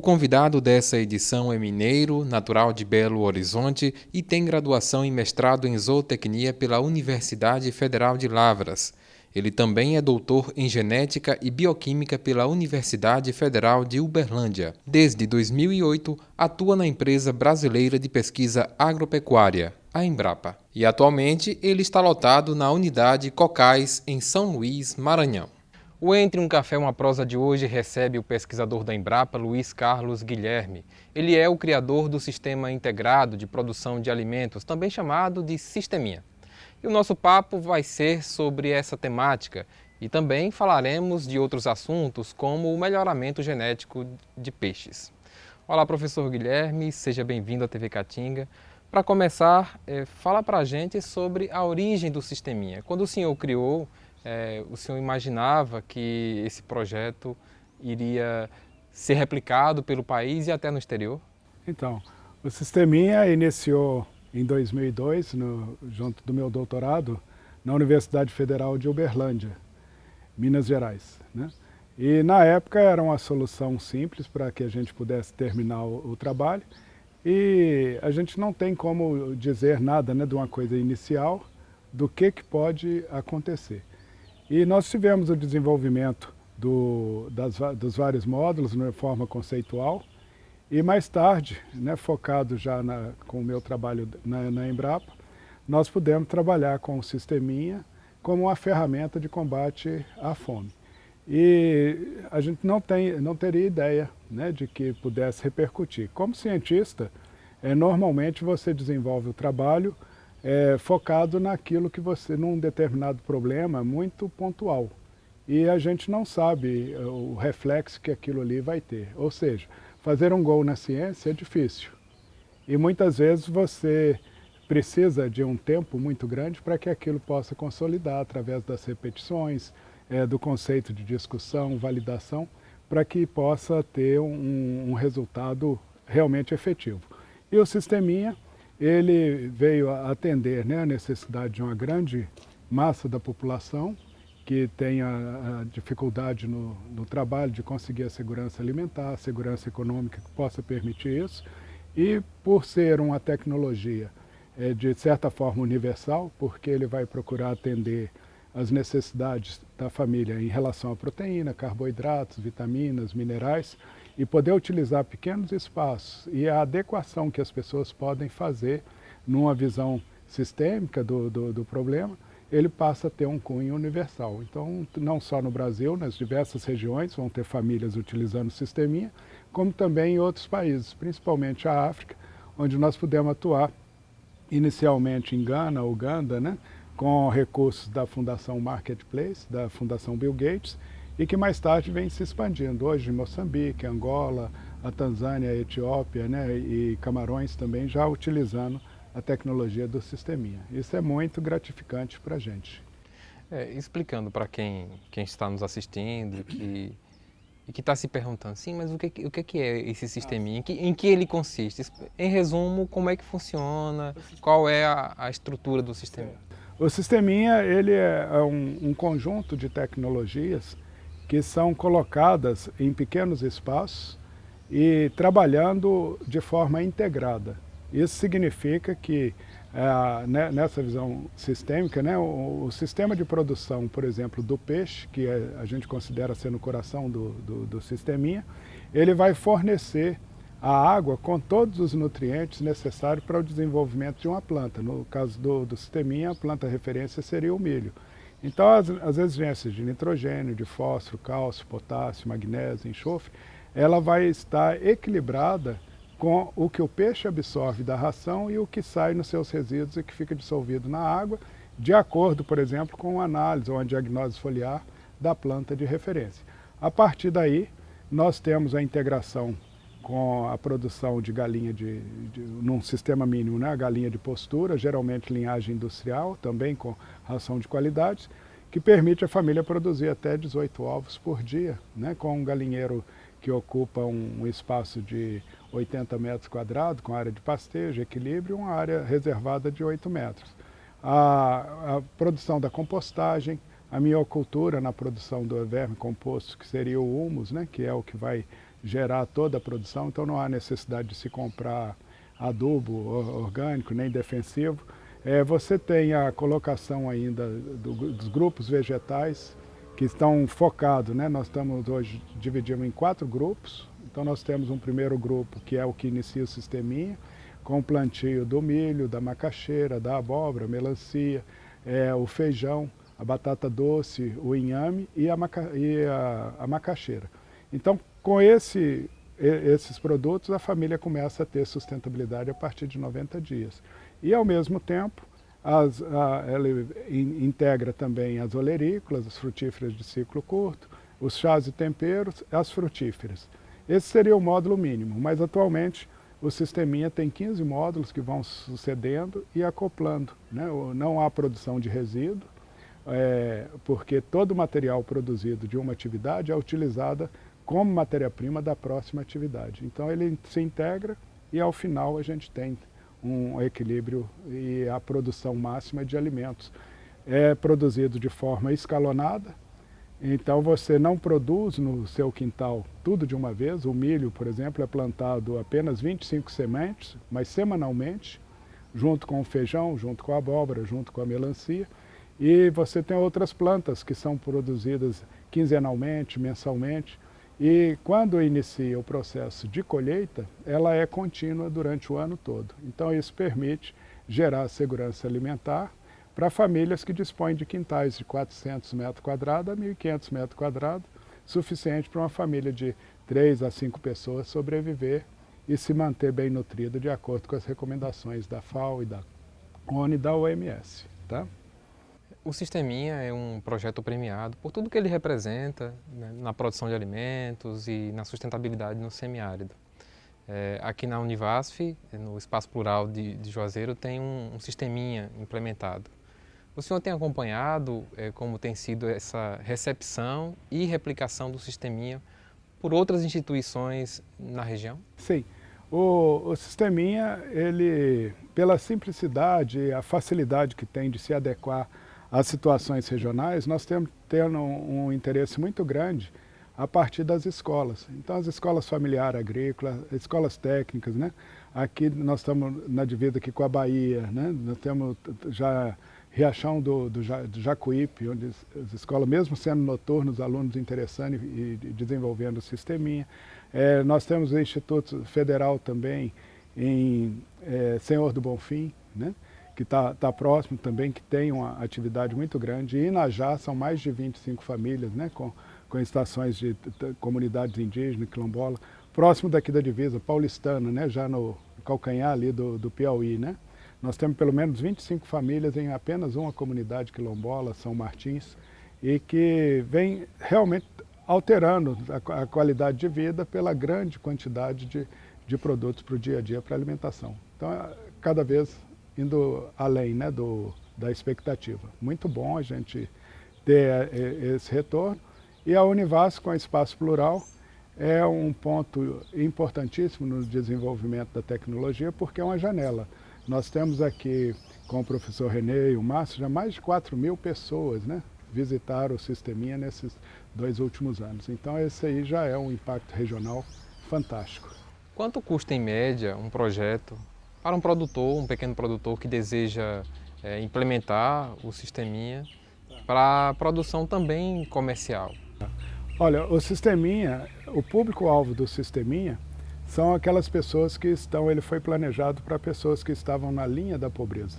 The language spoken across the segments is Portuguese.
convidado dessa edição é mineiro, natural de Belo Horizonte e tem graduação em mestrado em zootecnia pela Universidade Federal de Lavras. Ele também é doutor em genética e bioquímica pela Universidade Federal de Uberlândia. Desde 2008, atua na empresa brasileira de pesquisa agropecuária, a Embrapa. E atualmente ele está lotado na unidade Cocais, em São Luís, Maranhão. O Entre um Café Uma Prosa de hoje recebe o pesquisador da Embrapa, Luiz Carlos Guilherme. Ele é o criador do Sistema Integrado de Produção de Alimentos, também chamado de Sisteminha. E o nosso papo vai ser sobre essa temática e também falaremos de outros assuntos, como o melhoramento genético de peixes. Olá, professor Guilherme, seja bem-vindo à TV Caatinga. Para começar, fala para a gente sobre a origem do Sisteminha. Quando o senhor criou, o senhor imaginava que esse projeto iria ser replicado pelo país e até no exterior? Então, o Sisteminha iniciou em 2002, junto do meu doutorado, na Universidade Federal de Uberlândia, Minas Gerais, né? E na época era uma solução simples para que a gente pudesse terminar o trabalho, e a gente não tem como dizer nada, né, de uma coisa inicial, do que pode acontecer. E nós tivemos o desenvolvimento dos vários módulos de forma conceitual, e mais tarde, né, focado já com o meu trabalho na Embrapa, nós pudemos trabalhar com o Sisteminha como uma ferramenta de combate à fome. E a gente não teria ideia, né, de que pudesse repercutir. Como cientista, normalmente você desenvolve o trabalho focado naquilo que num determinado problema muito pontual. E a gente não sabe o reflexo que aquilo ali vai ter. Ou seja, fazer um gol na ciência é difícil. E muitas vezes você precisa de um tempo muito grande para que aquilo possa consolidar através das repetições, do conceito de discussão, validação, para que possa ter um resultado realmente efetivo. E o Sisteminha, ele veio a atender, né, a necessidade de uma grande massa da população que tem a dificuldade no trabalho de conseguir a segurança alimentar, a segurança econômica que possa permitir isso, e por ser uma tecnologia de certa forma universal, porque ele vai procurar atender as necessidades da família em relação à proteína, carboidratos, vitaminas, minerais, e poder utilizar pequenos espaços e a adequação que as pessoas podem fazer numa visão sistêmica do problema, ele passa a ter um cunho universal. Então, não só no Brasil, nas diversas regiões vão ter famílias utilizando o Sisteminha, como também em outros países, principalmente a África, onde nós pudemos atuar inicialmente em Gana, Uganda, né, com recursos da Fundação Marketplace, da Fundação Bill Gates, e que mais tarde vem se expandindo. Hoje em Moçambique, Angola, a Tanzânia, a Etiópia, né, e Camarões também já utilizando a tecnologia do Sisteminha. Isso é muito gratificante para a gente. Explicando para quem está nos assistindo e que está se perguntando, sim, mas o que é esse Sisteminha? Em que ele consiste? Em resumo, como é que funciona? Qual é a estrutura do Sisteminha? O Sisteminha, ele é um conjunto de tecnologias que são colocadas em pequenos espaços e trabalhando de forma integrada. Isso significa que, nessa visão sistêmica, né, o sistema de produção, por exemplo, do peixe, que a gente considera ser no coração do Sisteminha, ele vai fornecer a água com todos os nutrientes necessários para o desenvolvimento de uma planta. No caso do Sisteminha, a planta referência seria o milho. Então, as exigências de nitrogênio, de fósforo, cálcio, potássio, magnésio, enxofre, ela vai estar equilibrada com o que o peixe absorve da ração e o que sai nos seus resíduos e que fica dissolvido na água, de acordo, por exemplo, com uma análise ou uma diagnose foliar da planta de referência. A partir daí, nós temos a integração com a produção de galinha num sistema mínimo, né? A galinha de postura, geralmente linhagem industrial, também com ração de qualidade, que permite a família produzir até 18 ovos por dia, né? Com um galinheiro que ocupa um espaço de 80 metros quadrados, com área de pastejo, equilíbrio, e uma área reservada de 8 metros. A produção da compostagem, a miocultura na produção do verme composto, que seria o humus, né? Que é o que vai gerar toda a produção, então não há necessidade de se comprar adubo orgânico nem defensivo. Você tem a colocação ainda dos grupos vegetais que estão focados, né? Nós estamos hoje dividimos em 4 grupos. Então nós temos um primeiro grupo que é o que inicia o sisteminha, com o plantio do milho, da macaxeira, da abóbora, melancia, o feijão, a batata doce, o inhame e a macaxeira. Então com esses produtos a família começa a ter sustentabilidade a partir de 90 dias. E ao mesmo tempo ela integra também as olerícolas, as frutíferas de ciclo curto, os chás e temperos, as frutíferas. Esse seria o módulo mínimo, mas atualmente o sisteminha tem 15 módulos que vão sucedendo e acoplando, né? Não há produção de resíduo, porque todo o material produzido de uma atividade é utilizado como matéria-prima da próxima atividade. Então ele se integra e ao final a gente tem um equilíbrio e a produção máxima de alimentos. É produzido de forma escalonada, então você não produz no seu quintal tudo de uma vez. O milho, por exemplo, é plantado apenas 25 sementes, mas semanalmente, junto com o feijão, junto com a abóbora, junto com a melancia. E você tem outras plantas que são produzidas quinzenalmente, mensalmente. E quando inicia o processo de colheita, ela é contínua durante o ano todo. Então isso permite gerar segurança alimentar para famílias que dispõem de quintais de 400 metros quadrados a 1.500 metros quadrados, suficiente para uma família de 3 a 5 pessoas sobreviver e se manter bem nutrida de acordo com as recomendações da FAO e da ONU e da OMS. Tá? O Sisteminha é um projeto premiado por tudo que ele representa, né, na produção de alimentos e na sustentabilidade no semiárido. Aqui na Univasf, no Espaço Plural de Juazeiro, tem um Sisteminha implementado. O senhor tem acompanhado como tem sido essa recepção e replicação do Sisteminha por outras instituições na região? Sim. O Sisteminha, ele, pela simplicidade e a facilidade que tem de se adequar às situações regionais, nós temos tendo um interesse muito grande a partir das escolas. Então as escolas familiares agrícolas, escolas técnicas, né? Aqui nós estamos na divisa aqui com a Bahia, né? Nós temos já Riachão do Jacuípe, onde as escolas, mesmo sendo noturnos, os alunos interessando e desenvolvendo o sisteminha. Nós temos o Instituto Federal também em Senhor do Bonfim, né? Que está próximo também, que tem uma atividade muito grande. E Inajá são mais de 25 famílias, né? Com estações de comunidades indígenas, quilombola. Próximo daqui da divisa, paulistana, né? Já no calcanhar ali do Piauí, né? Nós temos pelo menos 25 famílias em apenas uma comunidade quilombola, São Martins, e que vem realmente alterando a qualidade de vida pela grande quantidade de produtos para o dia a dia, para a alimentação. Então, cada vez indo além, né, da expectativa. Muito bom a gente ter esse retorno. E a Univasf, com Espaço Plural, é um ponto importantíssimo no desenvolvimento da tecnologia, porque é uma janela. Nós temos aqui, com o professor René e o Márcio, já mais de 4.000 pessoas, né, visitaram o Sisteminha nesses 2 últimos anos. Então esse aí já é um impacto regional fantástico. Quanto custa em média um projeto para um produtor, um pequeno produtor que deseja implementar o Sisteminha para a produção também comercial? Olha, o Sisteminha, o público-alvo do Sisteminha são aquelas pessoas que ele foi planejado para pessoas que estavam na linha da pobreza.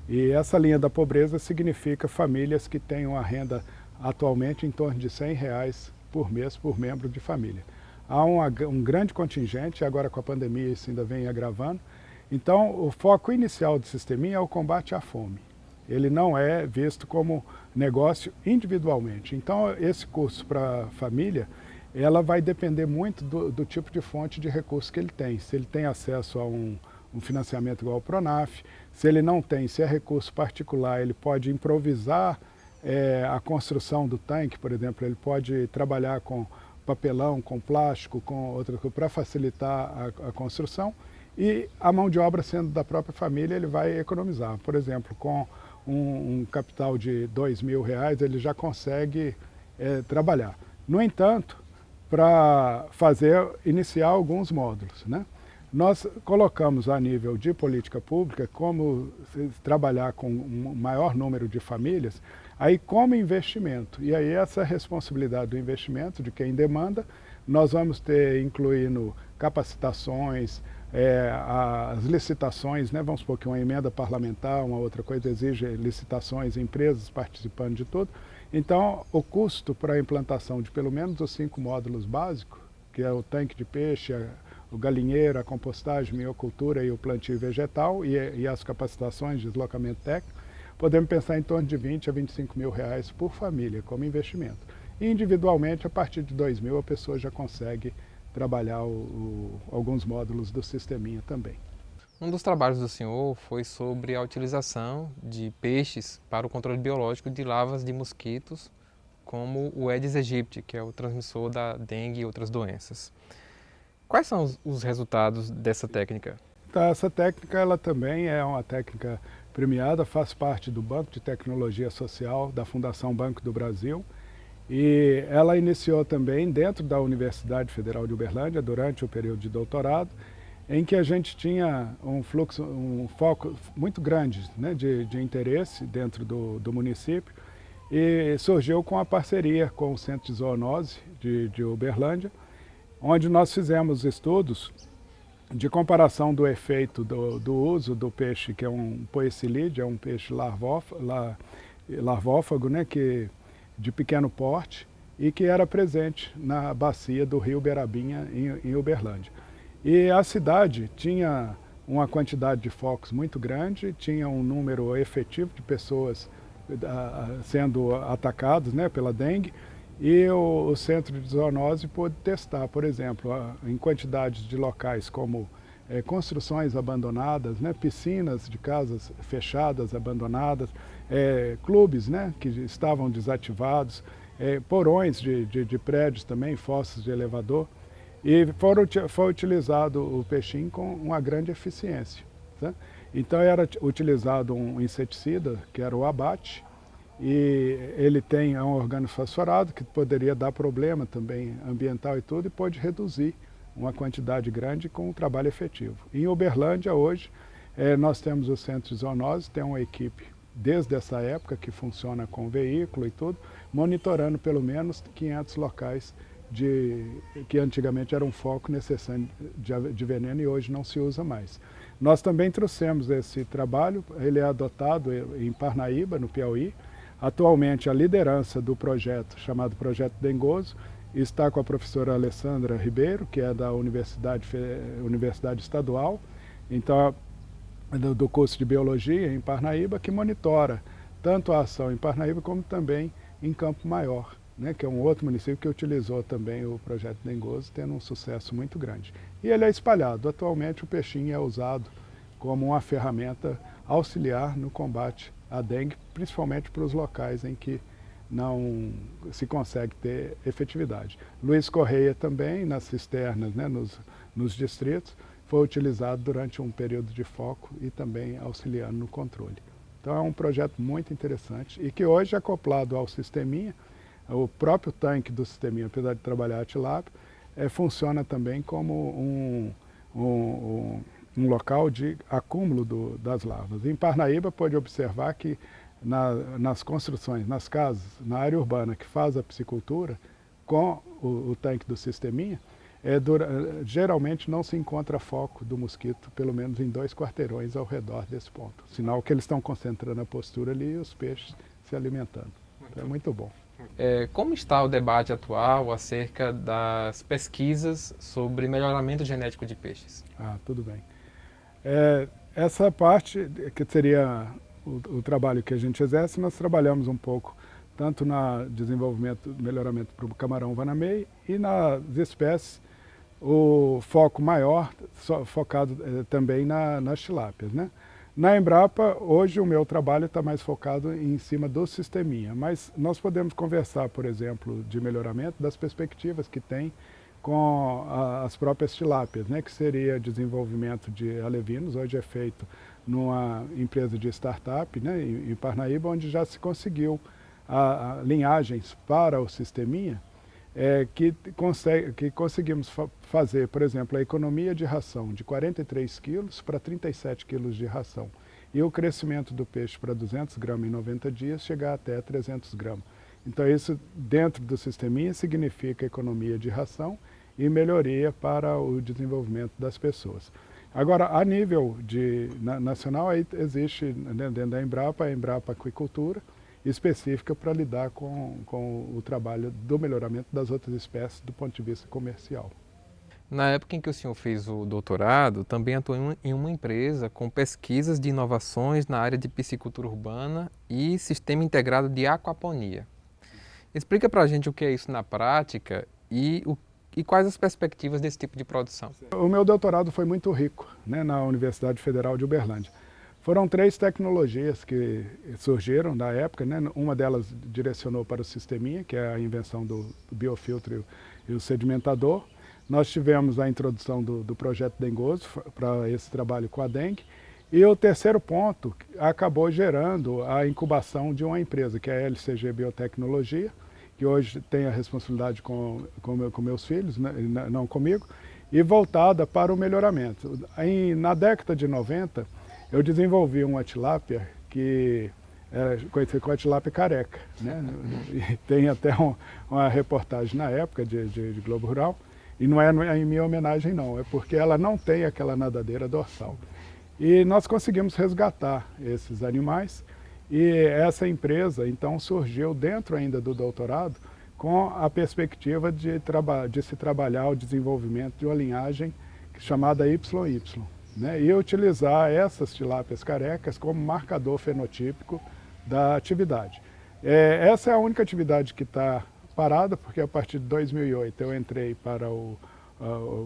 E essa linha da pobreza significa famílias que têm uma renda atualmente em torno de R$100 por mês por membro de família. Há um grande contingente, agora com a pandemia isso ainda vem agravando. Então o foco inicial do Sisteminha é o combate à fome. Ele não é visto como negócio individualmente. Então esse curso para a família, ela vai depender muito do tipo de fonte de recurso que ele tem. Se ele tem acesso a um financiamento igual ao Pronaf, se ele não tem, se é recurso particular, ele pode improvisar a construção do tanque, por exemplo, ele pode trabalhar com papelão, com plástico, com outra coisa, para facilitar a construção. E a mão de obra sendo da própria família, ele vai economizar. Por exemplo, com um capital de R$2.000, ele já consegue trabalhar. No entanto, para iniciar alguns módulos, né? Nós colocamos a nível de política pública como trabalhar com um maior número de famílias, aí como investimento. E aí essa responsabilidade do investimento, de quem demanda, nós vamos ter incluindo capacitações, as licitações, né? Vamos supor que uma emenda parlamentar, uma outra coisa exige licitações, empresas participando de tudo. Então, o custo para a implantação de pelo menos os 5 módulos básicos, que é o tanque de peixe, o galinheiro, a compostagem, a miocultura e o plantio vegetal e as capacitações de deslocamento técnico, podemos pensar em torno de 20 a 25 mil reais por família como investimento. E individualmente, a partir de 2 mil, a pessoa já consegue trabalhar alguns módulos do sisteminha também. Um dos trabalhos do senhor foi sobre a utilização de peixes para o controle biológico de larvas de mosquitos, como o Aedes aegypti, que é o transmissor da dengue e outras doenças. Quais são os resultados dessa técnica? Então, essa técnica ela também é uma técnica premiada, faz parte do Banco de Tecnologia Social da Fundação Banco do Brasil, e ela iniciou também dentro da Universidade Federal de Uberlândia, durante o período de doutorado, em que a gente tinha um foco muito grande, né, de interesse dentro do município, e surgiu com a parceria com o Centro de Zoonose de Uberlândia, onde nós fizemos estudos de comparação do efeito do uso do peixe, que é um poecilídeo, é um peixe larvófago, né, de pequeno porte, e que era presente na bacia do rio Berabinha, em Uberlândia. E a cidade tinha uma quantidade de focos muito grande, tinha um número efetivo de pessoas sendo atacados, né, pela dengue, e o Centro de Zoonose pôde testar, por exemplo, em quantidades de locais como construções abandonadas, né, piscinas de casas fechadas, abandonadas, clubes, né, que estavam desativados, porões de prédios também, fossos de elevador. E foi utilizado o peixinho com uma grande eficiência, tá? Então era utilizado um inseticida, que era o abate, e ele tem um organofosforado que poderia dar problema também ambiental e tudo, e pode reduzir uma quantidade grande com um trabalho efetivo. Em Uberlândia hoje nós temos o Centro de Zoonose, tem uma equipe desde essa época que funciona com veículo e tudo, monitorando pelo menos 500 locais que antigamente era um foco necessário de veneno e hoje não se usa mais. Nós também trouxemos esse trabalho, ele é adotado em Parnaíba, no Piauí. Atualmente a liderança do projeto, chamado Projeto Dengoso, está com a professora Alessandra Ribeiro, que é da Universidade Estadual, então, do curso de Biologia em Parnaíba, que monitora tanto a ação em Parnaíba como também em Campo Maior, né, que é um outro município que utilizou também o projeto Dengoso, tendo um sucesso muito grande. E ele é espalhado. Atualmente o peixinho é usado como uma ferramenta auxiliar no combate à dengue, principalmente para os locais em que não se consegue ter efetividade. Luiz Correia também, nas cisternas, né, nos distritos, foi utilizado durante um período de foco e também auxiliando no controle. Então é um projeto muito interessante e que hoje, acoplado ao sisteminha, o próprio tanque do sisteminha, apesar de trabalhar a tilápia, funciona também como um local de acúmulo das larvas. Em Parnaíba, pode observar que nas construções, nas casas, na área urbana que faz a piscicultura, com o tanque do sisteminha, geralmente não se encontra foco do mosquito, pelo menos em 2 quarteirões ao redor desse ponto. Sinal que eles estão concentrando a postura ali e os peixes se alimentando. Então, é muito bom. Como está o debate atual acerca das pesquisas sobre melhoramento genético de peixes? Tudo bem. Essa parte, que seria o trabalho que a gente exerce, nós trabalhamos um pouco tanto no melhoramento para o camarão vanamei e nas espécies, o foco maior focado também nas tilápias, né? Na Embrapa, hoje o meu trabalho está mais focado em cima do sisteminha, mas nós podemos conversar, por exemplo, de melhoramento das perspectivas que tem com as próprias tilápias, né, que seria desenvolvimento de alevinos, hoje é feito numa empresa de startup, né, em Parnaíba, onde já se conseguiu linhagens para o sisteminha que conseguimos fazer, por exemplo, a economia de ração de 43 quilos para 37 quilos de ração. E o crescimento do peixe para 200 gramas em 90 dias chegar até 300 gramas. Então isso dentro do sisteminha significa economia de ração e melhoria para o desenvolvimento das pessoas. Agora, a nível nacional, aí existe, né, dentro da Embrapa, a Embrapa Aquicultura, específica para lidar com o trabalho do melhoramento das outras espécies do ponto de vista comercial. Na época em que o senhor fez o doutorado, também atuou em uma empresa com pesquisas de inovações na área de piscicultura urbana e sistema integrado de aquaponia. Explica para a gente o que é isso na prática e quais as perspectivas desse tipo de produção. O meu doutorado foi muito rico, né, na Universidade Federal de Uberlândia. Foram 3 tecnologias que surgiram na época, né? Uma delas direcionou para o sisteminha, que é a invenção do biofiltro e o sedimentador. Nós tivemos a introdução do projeto Dengoso para esse trabalho com a dengue. E o terceiro ponto acabou gerando a incubação de uma empresa, que é a LCG Biotecnologia, que hoje tem a responsabilidade com meus filhos, né? Não comigo, e voltada para o melhoramento. Na década de 90, eu desenvolvi uma tilápia que era conhecida como a tilápia careca, né? E tem até uma reportagem na época de Globo Rural, e não é em minha homenagem não, é porque ela não tem aquela nadadeira dorsal. E nós conseguimos resgatar esses animais, e essa empresa então surgiu dentro ainda do doutorado com a perspectiva de se trabalhar o desenvolvimento de uma linhagem chamada YY. Né, e utilizar essas tilápias carecas como marcador fenotípico da atividade. Essa é a única atividade que está parada, porque a partir de 2008 eu entrei para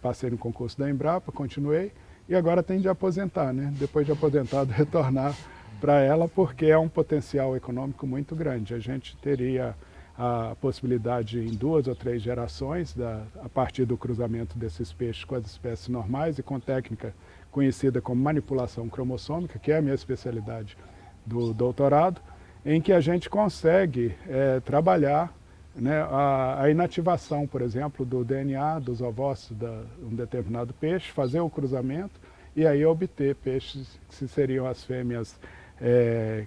passei no concurso da Embrapa, continuei, e agora tem de aposentar, né? Depois de aposentado, retornar para ela, porque é um potencial econômico muito grande. A gente teria a possibilidade em 2 ou 3 gerações, a partir do cruzamento desses peixes com as espécies normais e com técnica conhecida como manipulação cromossômica, que é a minha especialidade do doutorado, em que a gente consegue trabalhar, né, a inativação, por exemplo, do DNA dos ovócitos de um determinado peixe, fazer o cruzamento e aí obter peixes que seriam as fêmeas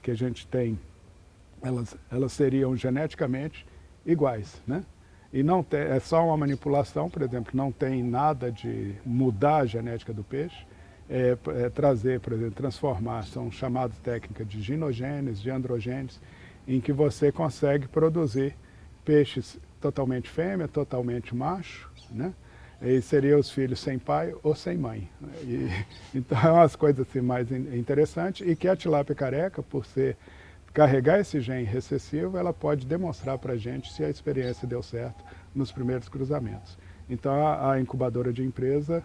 que a gente tem, elas seriam geneticamente iguais, né? E não tem, é só uma manipulação, por exemplo, não tem nada de mudar a genética do peixe, trazer, por exemplo, transformar, são chamadas técnicas de ginogênese, de androgênese, em que você consegue produzir peixes totalmente fêmea, totalmente macho, né? E seriam os filhos sem pai ou sem mãe. Então é umas coisas assim mais interessantes, e que a tilápia careca, por carregar esse gene recessivo, ela pode demonstrar para a gente se a experiência deu certo nos primeiros cruzamentos. Então a incubadora de empresa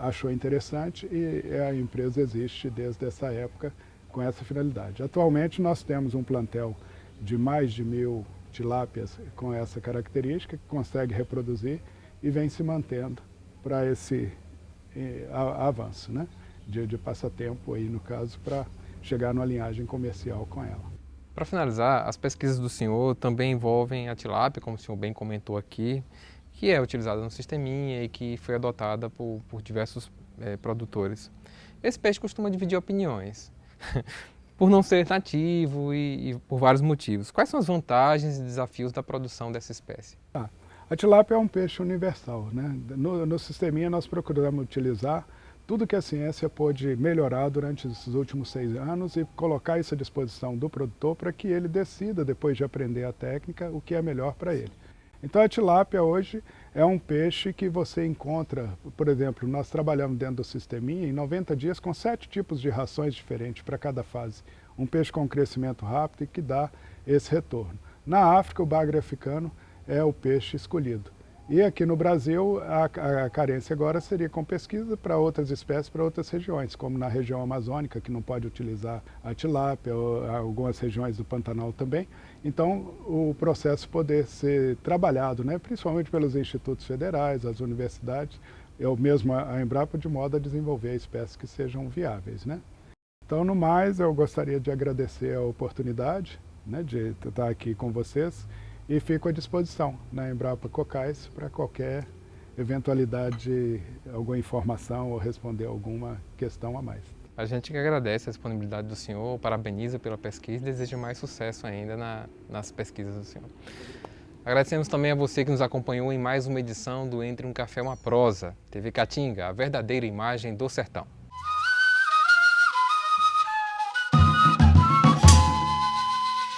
achou interessante, e a empresa existe desde essa época com essa finalidade. Atualmente nós temos um plantel de mais de 1000 tilápias com essa característica, que consegue reproduzir e vem se mantendo para esse avanço, né? de passatempo, aí, no caso, para chegar numa linhagem comercial com ela. Para finalizar, as pesquisas do senhor também envolvem a tilápia, como o senhor bem comentou aqui, que é utilizada no sisteminha e que foi adotada por diversos produtores. Esse peixe costuma dividir opiniões, por não ser nativo e por vários motivos. Quais são as vantagens e desafios da produção dessa espécie? A tilápia é um peixe universal, né? No sisteminha nós procuramos utilizar tudo que a ciência pôde melhorar durante esses últimos 6 anos e colocar isso à disposição do produtor para que ele decida, depois de aprender a técnica, o que é melhor para ele. Então a tilápia hoje é um peixe que você encontra, por exemplo, nós trabalhamos dentro do sisteminha em 90 dias com 7 tipos de rações diferentes para cada fase. Um peixe com crescimento rápido e que dá esse retorno. Na África, o bagre africano é o peixe escolhido. E aqui no Brasil, a carência agora seria com pesquisa para outras espécies, para outras regiões, como na região amazônica, que não pode utilizar a tilápia, ou algumas regiões do Pantanal também. Então, o processo poder ser trabalhado, né, principalmente pelos institutos federais, as universidades, eu mesmo a Embrapa, de modo a desenvolver espécies que sejam viáveis, né? Então, no mais, eu gostaria de agradecer a oportunidade, né, de estar aqui com vocês, e fico à disposição na Embrapa Cocais para qualquer eventualidade, alguma informação ou responder alguma questão a mais. A gente que agradece a disponibilidade do senhor, parabeniza pela pesquisa e deseja mais sucesso ainda nas pesquisas do senhor. Agradecemos também a você que nos acompanhou em mais uma edição do Entre um Café e uma Prosa, TV Caatinga, a verdadeira imagem do sertão.